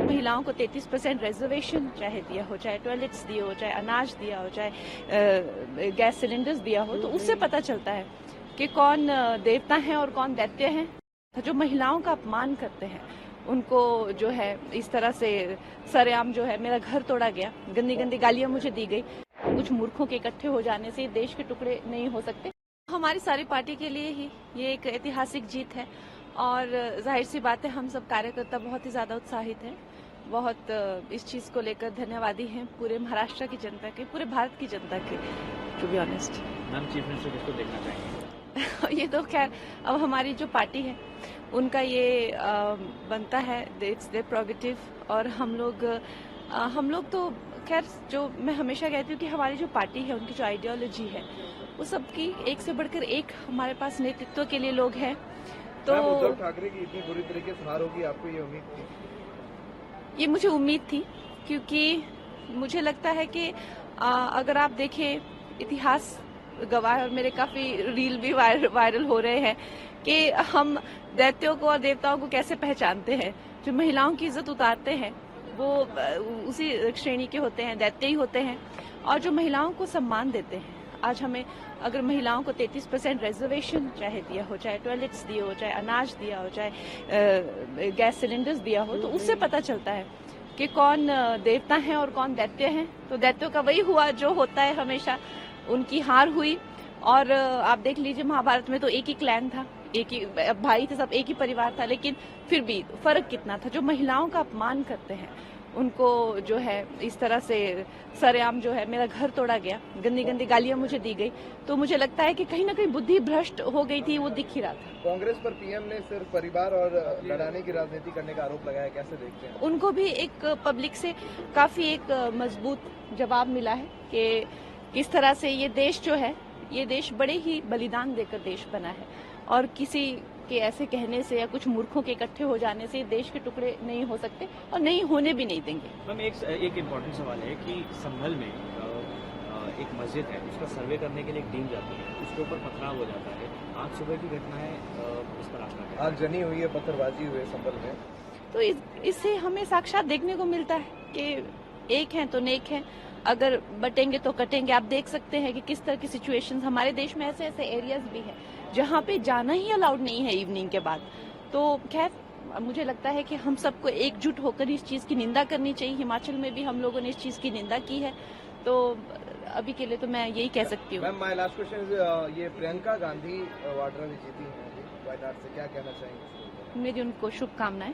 महिलाओं को 33% रिजर्वेशन चाहे दिया हो, चाहे टॉयलेट्स दिए हो, चाहे अनाज दिया हो, चाहे गैस सिलेंडर्स दिया हो, तो उससे पता चलता है कि कौन देवता है और कौन दैत्य है। जो महिलाओं का अपमान करते हैं उनको जो है इस तरह से सरेआम जो है मेरा घर तोड़ा गया, गंदी गंदी गालियां मुझे दी गई। कुछ मूर्खों के इकट्ठे हो जाने से देश के टुकड़े नहीं हो सकते। हमारी सारी पार्टी के लिए ही ये एक ऐतिहासिक जीत है और जाहिर सी बात है हम सब कार्यकर्ता बहुत ही ज्यादा उत्साहित हैं, बहुत इस चीज को लेकर धन्यवादी हैं पूरे महाराष्ट्र की जनता के, पूरे भारत की जनता के, to be honest. Ma'am, chief minister किसको देखना चाहेंगे? ये तो खैर अब हमारी जो पार्टी है उनका ये बनता है, इट्स देयर प्रोगेटिव। और हम लोग तो खैर, जो मैं हमेशा कहती हूँ कि हमारी जो पार्टी है उनकी जो आइडियोलॉजी है वो सबकी एक से बढ़कर एक हमारे पास नेतृत्व के लिए लोग हैं। तो उद्धव ठाकरे की इतनी बुरी तरीके से हार होगी, आपको ये उम्मीद थी? ये मुझे उम्मीद थी, क्योंकि मुझे लगता है कि अगर आप देखें इतिहास गवाह, और मेरे काफी रील भी वायरल हो रहे हैं कि हम दैत्यों को और देवताओं को कैसे पहचानते हैं। जो महिलाओं की इज्जत उतारते हैं वो उसी श्रेणी के होते हैं, दैत्य ही होते हैं। और जो महिलाओं को सम्मान देते हैं, आज हमें अगर महिलाओं को 33% रिजर्वेशन चाहे दिया हो, चाहे टॉयलेट्स दिए हो, चाहे अनाज दिया हो, चाहे गैस सिलेंडर्स दिया हो, तो उससे पता चलता है कि कौन देवता है और कौन दैत्य है। तो दैत्यों का वही हुआ जो होता है हमेशा, उनकी हार हुई। और आप देख लीजिए महाभारत में तो एक ही क्लैन था, एक ही भाई थे, सब एक ही परिवार था, लेकिन फिर भी फर्क कितना था। जो महिलाओं का अपमान करते हैं उनको जो है इस तरह से सरेआम जो है मेरा घर तोड़ा गया, गंदी गंदी गालियां मुझे दी गई, तो मुझे लगता है कि कहीं ना कहीं बुद्धि भ्रष्ट हो गई थी, वो दिख ही रहा था। कांग्रेस पर पीएम ने सिर्फ परिवार और लड़ाने की राजनीति करने का आरोप लगाया, कैसे देखते हैं? उनको भी एक पब्लिक से काफी एक मजबूत जवाब मिला है कि किस तरह से ये देश जो है, ये देश बड़े ही बलिदान देकर देश बना है, और किसी के ऐसे कहने से या कुछ मूर्खों के इकट्ठे हो जाने से देश के टुकड़े नहीं हो सकते और नहीं होने भी नहीं देंगे। मैम, एक इम्पोर्टेंट सवाल है कि संभल में एक मस्जिद है, उसका सर्वे करने के लिए एक टीम जाती है, उसके ऊपर पथराव हो जाता है। आज सुबह की घटना है, इस पर आपका क्या? आज जनी हुई है, पत्थरबाजी हुई है संभल में, तो इससे हमें साक्षात देखने को मिलता है कि एक है तो नेक है, अगर बटेंगे तो कटेंगे। आप देख सकते हैं कि किस तरह की सिचुएशंस हमारे देश में ऐसे ऐसे एरियाज भी हैं जहां पे जाना ही अलाउड नहीं है इवनिंग के बाद। तो खैर, मुझे लगता है कि हम सबको एकजुट होकर इस चीज की निंदा करनी चाहिए। हिमाचल में भी हम लोगों ने इस चीज की निंदा की है, तो अभी के लिए तो मैं यही कह सकती हूँ। Ma'am, my last question is, ये प्रियंका गांधी वाड्रा जीती हैं वायनाड से, क्या कहना चाहेंगे? मेरी उनको शुभकामनाएं।